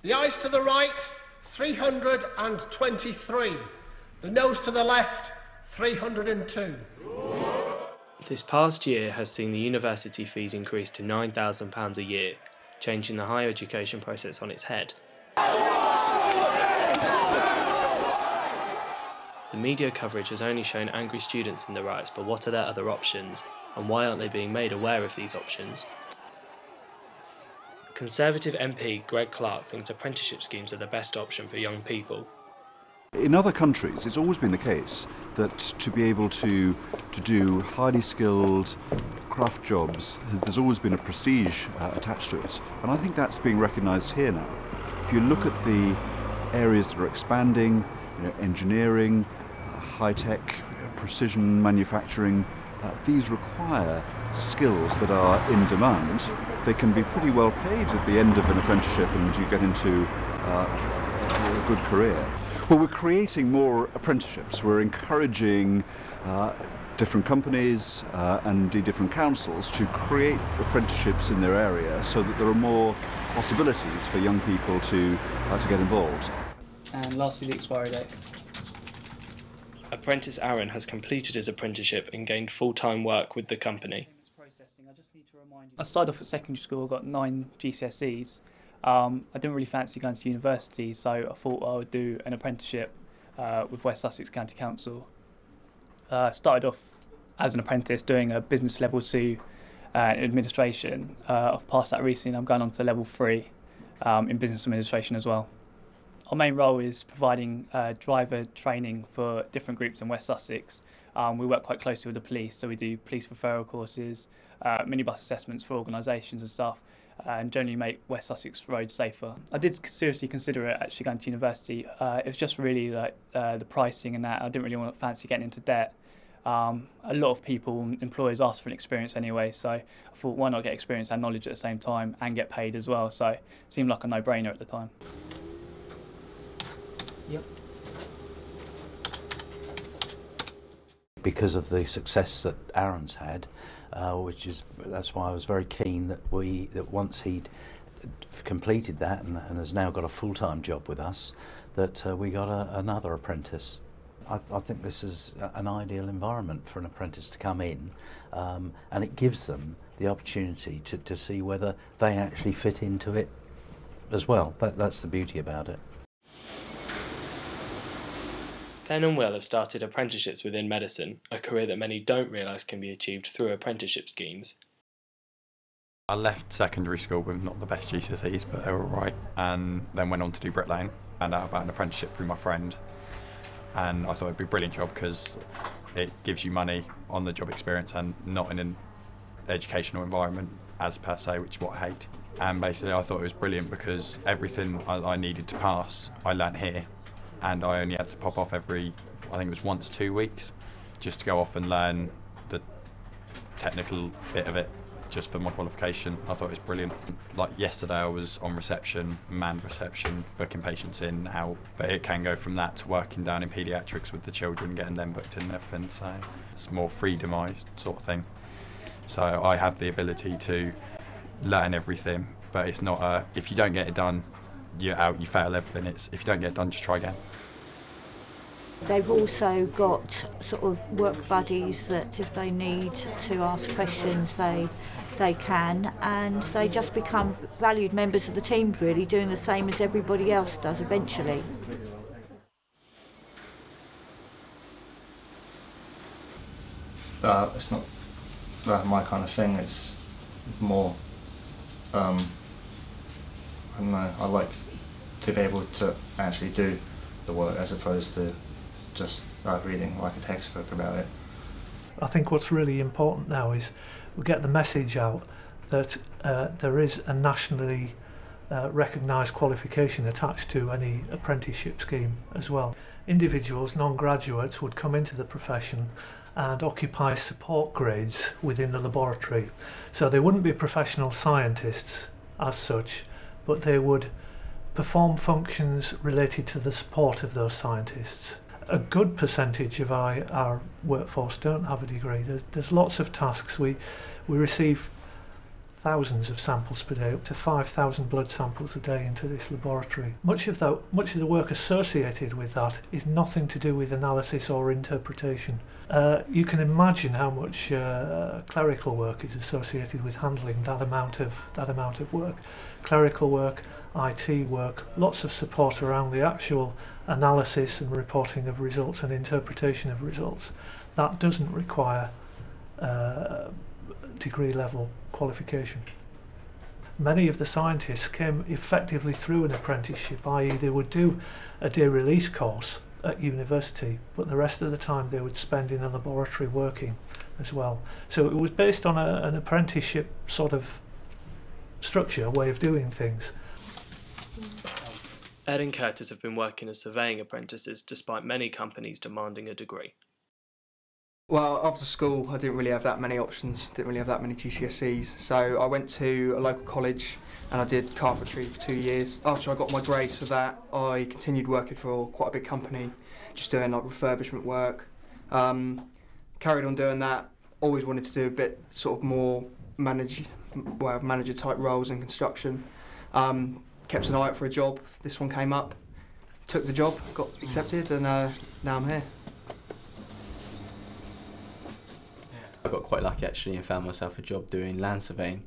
The eyes to the right, 323. The nose to the left, 302. This past year has seen the university fees increase to £9,000 a year, changing the higher education process on its head. The media coverage has only shown angry students in the riots, but what are their other options, and why aren't they being made aware of these options? Conservative MP Greg Clark thinks apprenticeship schemes are the best option for young people. In other countries, it's always been the case that to be able to do highly skilled craft jobs, there's always been a prestige attached to it. And I think that's being recognised here now. If you look at the areas that are expanding, engineering, high-tech, precision manufacturing, these require skills that are in demand. They can be pretty well paid at the end of an apprenticeship, and you get into a good career. Well, we're creating more apprenticeships. We're encouraging different companies and different councils to create apprenticeships in their area so that there are more possibilities for young people to get involved. And lastly, the expiry date. Apprentice Aaron has completed his apprenticeship and gained full-time work with the company. I started off at secondary school, got 9 GCSEs. I didn't really fancy going to university, so I thought I would do an apprenticeship with West Sussex County Council. Started off as an apprentice doing a business level 2 administration. I've passed that recently and I'm going on to level 3 in business administration as well. Our main role is providing driver training for different groups in West Sussex. We work quite closely with the police, so we do police referral courses, minibus assessments for organisations and stuff, and generally make West Sussex roads safer. I did seriously consider it actually going to university. It was just really like the pricing and that. I didn't really want to fancy getting into debt. A lot of people, employers ask for an experience anyway, so I thought why not get experience and knowledge at the same time and get paid as well, so it seemed like a no-brainer at the time. Yep. Because of the success that Aaron's had, that's why I was very keen that once he'd completed that and has now got a full-time job with us, that we got another apprentice. I think this is an ideal environment for an apprentice to come in, and it gives them the opportunity to see whether they actually fit into it as well. That's the beauty about it. Ben and Will have started apprenticeships within medicine, a career that many don't realise can be achieved through apprenticeship schemes. I left secondary school with not the best GCSEs, but they were alright, and then went on to do Brick Lane. Found out about an apprenticeship through my friend, and I thought it'd be a brilliant job because it gives you money on the job experience and not in an educational environment as per se, which is what I hate. And basically I thought it was brilliant because everything I needed to pass I learnt here. And I only had to pop off every, I think it was once 2 weeks, just to go off and learn the technical bit of it, just for my qualification. I thought it was brilliant. Like yesterday I was on reception, manned reception, booking patients in, out, but it can go from that to working down in paediatrics with the children, getting them booked in and everything, so it's more freedomised sort of thing. So I have the ability to learn everything, but it's not if you don't get it done, you're out, you fail everything. It's if you don't get it done, just try again. They've also got sort of work buddies that if they need to ask questions, they can, and they just become valued members of the team, really, doing the same as everybody else does eventually. It's not my kind of thing. It's more, I don't know, I like to be able to actually do the work as opposed to just reading like a textbook about it. I think what's really important now is we get the message out that there is a nationally recognised qualification attached to any apprenticeship scheme as well. Individuals, non-graduates, would come into the profession and occupy support grades within the laboratory. So they wouldn't be professional scientists as such, but they would perform functions related to the support of those scientists. A good percentage of our workforce don't have a degree. There's lots of tasks. We receive thousands of samples per day, up to 5,000 blood samples a day into this laboratory. Much of the work associated with that is nothing to do with analysis or interpretation. You can imagine how much clerical work is associated with handling that amount of work. Clerical work, IT work, lots of support around the actual analysis and reporting of results and interpretation of results. That doesn't require degree level qualification. Many of the scientists came effectively through an apprenticeship, i.e. they would do a day release course at university, but the rest of the time they would spend in a laboratory working as well. So it was based on an apprenticeship sort of structure, way of doing things. Ed and Curtis have been working as surveying apprentices despite many companies demanding a degree. Well, after school I didn't really have that many options, didn't really have that many GCSEs, so I went to a local college and I did carpentry for 2 years. After I got my grades for that, I continued working for quite a big company, just doing like refurbishment work. Carried on doing that, always wanted to do a bit sort of more manager type roles in construction. Kept an eye out for a job, this one came up, took the job, got accepted, and now I'm here. I got quite lucky actually and found myself a job doing land surveying,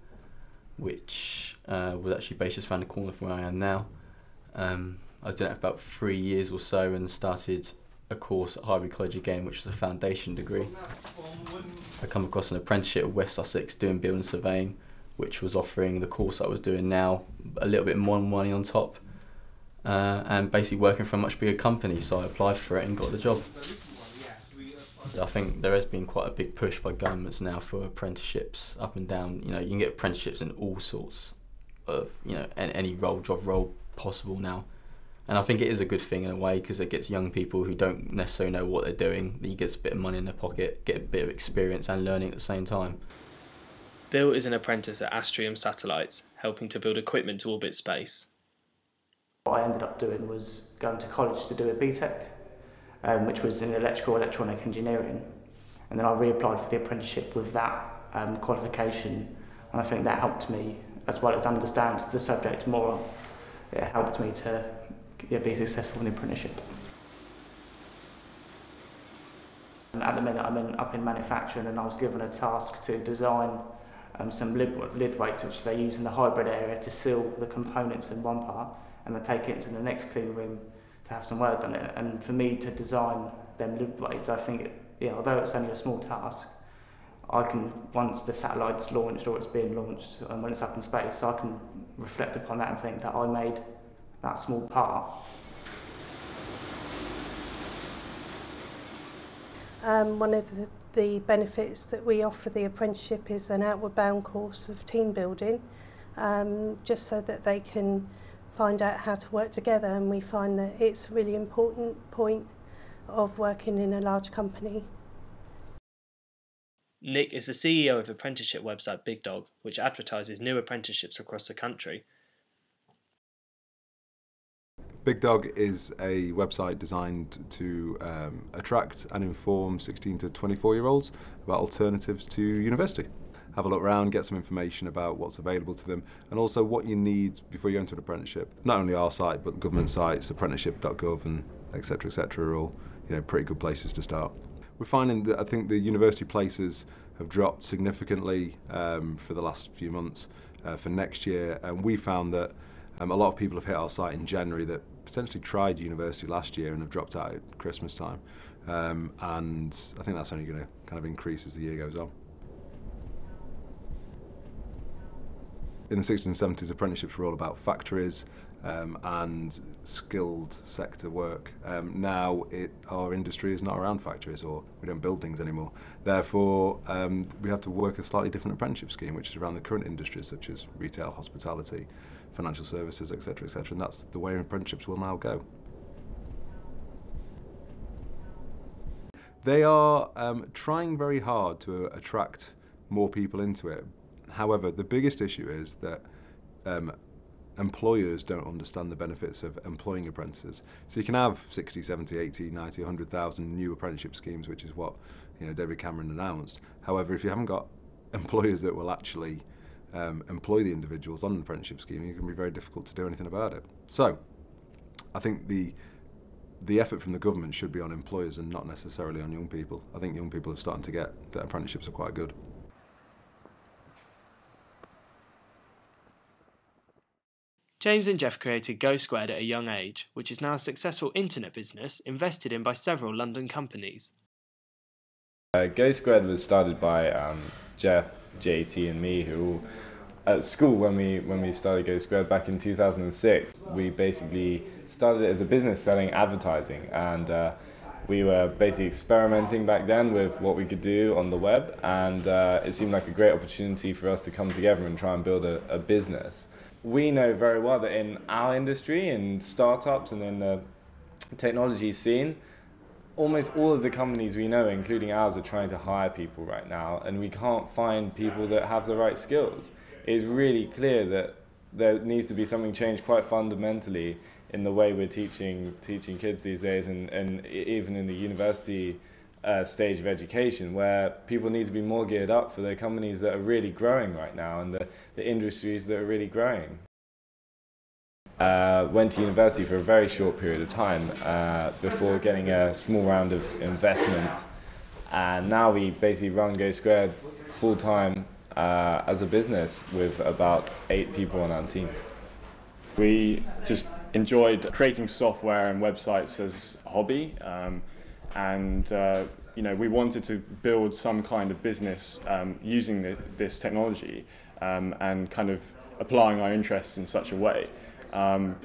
which was actually based just around the corner from where I am now. I was doing it for about 3 years or so and started a course at Highbury College again, which was a foundation degree. I come across an apprenticeship at West Sussex doing building surveying, which was offering the course I was doing now a little bit more money on top, and basically working for a much bigger company, so I applied for it and got the job. I think there has been quite a big push by governments now for apprenticeships up and down. You know, you can get apprenticeships in all sorts of, you know, any job role possible now. And I think it is a good thing in a way because it gets young people who don't necessarily know what they're doing, you get a bit of money in their pocket, get a bit of experience and learning at the same time. Bill is an apprentice at Astrium Satellites, helping to build equipment to orbit space. What I ended up doing was going to college to do a BTEC, which was in electronic engineering, and then I reapplied for the apprenticeship with that qualification, and I think that helped me, as well as understand the subject more, it helped me to be successful in the apprenticeship. And at the minute I'm up in manufacturing, and I was given a task to design some lid weights which they use in the hybrid area to seal the components in one part and then take it into the next clean room to have some work done it. And for me to design them lid weights, I think, although it's only a small task, I can, once the satellite's launched or it's being launched and when it's up in space, I can reflect upon that and think that I made that small part. One of the benefits that we offer the apprenticeship is an outward bound course of team building, just so that they can find out how to work together, and we find that it's a really important point of working in a large company. Nick is the CEO of apprenticeship website Big Dog, which advertises new apprenticeships across the country. Big Dog is a website designed to attract and inform 16 to 24-year-olds about alternatives to university. Have a look around, get some information about what's available to them, and also what you need before you go into an apprenticeship. Not only our site, but government sites, apprenticeship.gov and etc. are all, pretty good places to start. We're finding that I think the university places have dropped significantly for the last few months for next year, and we found that a lot of people have hit our site in January that potentially tried university last year and have dropped out at Christmas time, and I think that's only going to kind of increase as the year goes on. In the 60s and 70s, apprenticeships were all about factories and skilled sector work. Now our industry is not around factories, or we don't build things anymore. Therefore, we have to work a slightly different apprenticeship scheme, which is around the current industries such as retail, hospitality, financial services, etc., and that's the way apprenticeships will now go. They are trying very hard to attract more people into it. However, the biggest issue is that employers don't understand the benefits of employing apprentices. So you can have 60, 70, 80, 90, 100,000 new apprenticeship schemes, which is what David Cameron announced. However, if you haven't got employers that will actually employ the individuals on an apprenticeship scheme, it can be very difficult to do anything about it. So I think the effort from the government should be on employers and not necessarily on young people. I think young people are starting to get that apprenticeships are quite good. James and Jeff created Go Squared at a young age, which is now a successful internet business invested in by several London companies. Go Squared was started by Jeff, JT and me, who all at school when we started Go Squared back in 2006. We basically started it as a business selling advertising, and we were basically experimenting back then with what we could do on the web, and it seemed like a great opportunity for us to come together and try and build a business. We know very well that in our industry, in startups and in the technology scene, almost all of the companies we know, including ours, are trying to hire people right now, and we can't find people that have the right skills. It's really clear that there needs to be something changed quite fundamentally in the way we're teaching kids these days, and even in the university stage of education, where people need to be more geared up for the companies that are really growing right now and the industries that are really growing. Went to university for a very short period of time before getting a small round of investment, and now we basically run Go Squared full-time as a business with about 8 people on our team. We just enjoyed creating software and websites as a hobby, and you know, we wanted to build some kind of business using this technology and kind of applying our interests in such a way.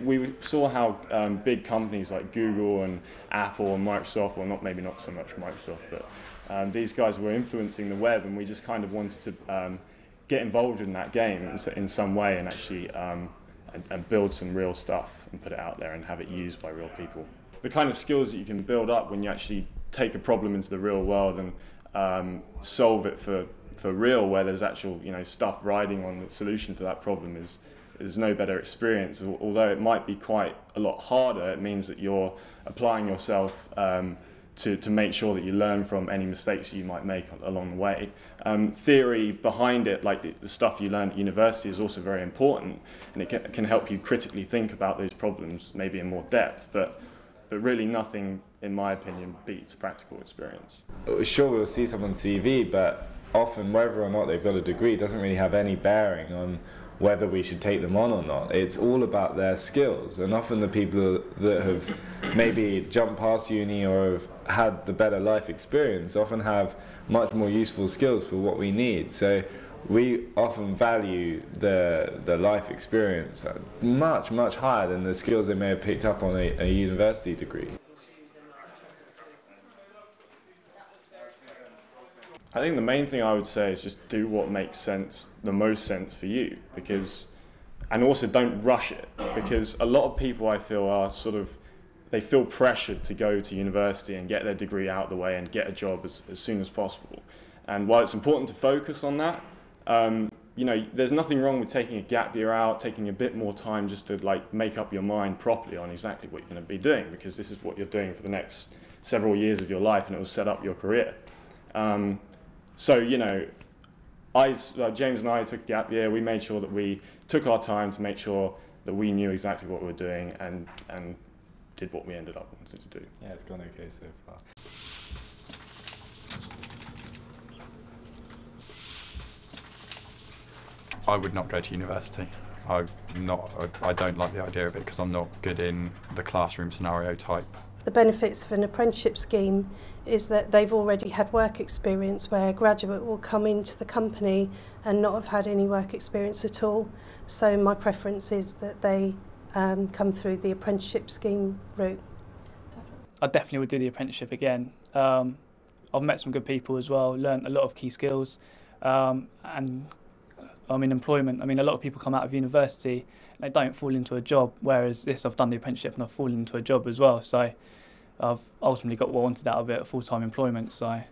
We saw how big companies like Google and Apple and Microsoft, well, maybe not so much Microsoft, but these guys were influencing the web, and we just kind of wanted to get involved in that game in some way and actually and build some real stuff and put it out there and have it used by real people. The kind of skills that you can build up when you actually take a problem into the real world and solve it for real, where there's actual stuff riding on the solution to that problem, is no better experience. Although it might be quite a lot harder, it means that you're applying yourself to make sure that you learn from any mistakes you might make along the way. Theory behind it, like the stuff you learn at university, is also very important, and it can help you critically think about those problems maybe in more depth, but really nothing, in my opinion, beats practical experience. Sure, we'll see someone's CV, but often whether or not they've got a degree doesn't really have any bearing on whether we should take them on or not. It's all about their skills, and often the people that have maybe jumped past uni or have had the better life experience often have much more useful skills for what we need. So we often value the life experience much higher than the skills they may have picked up on a university degree. I think the main thing I would say is just do what makes sense, the most sense for you, and also don't rush it, because a lot of people I feel are they feel pressured to go to university and get their degree out of the way and get a job as soon as possible. And while it's important to focus on that, there's nothing wrong with taking a gap year out, taking a bit more time just to make up your mind properly on exactly what you're going to be doing, because this is what you're doing for the next several years of your life, and it will set up your career. So, James and I took a gap year. We made sure that we took our time to make sure that we knew exactly what we were doing and did what we ended up wanting to do. Yeah, it's gone okay so far. I would not go to university. I don't like the idea of it because I'm not good in the classroom scenario type. The benefits of an apprenticeship scheme is that they've already had work experience, where a graduate will come into the company and not have had any work experience at all. So my preference is that they come through the apprenticeship scheme route. I definitely would do the apprenticeship again. I've met some good people as well, learned a lot of key skills, and I'm in employment. I mean, a lot of people come out of university and they don't fall into a job, whereas I've done the apprenticeship and I've fallen into a job as well. So I've ultimately got what I wanted out of it, full-time employment. So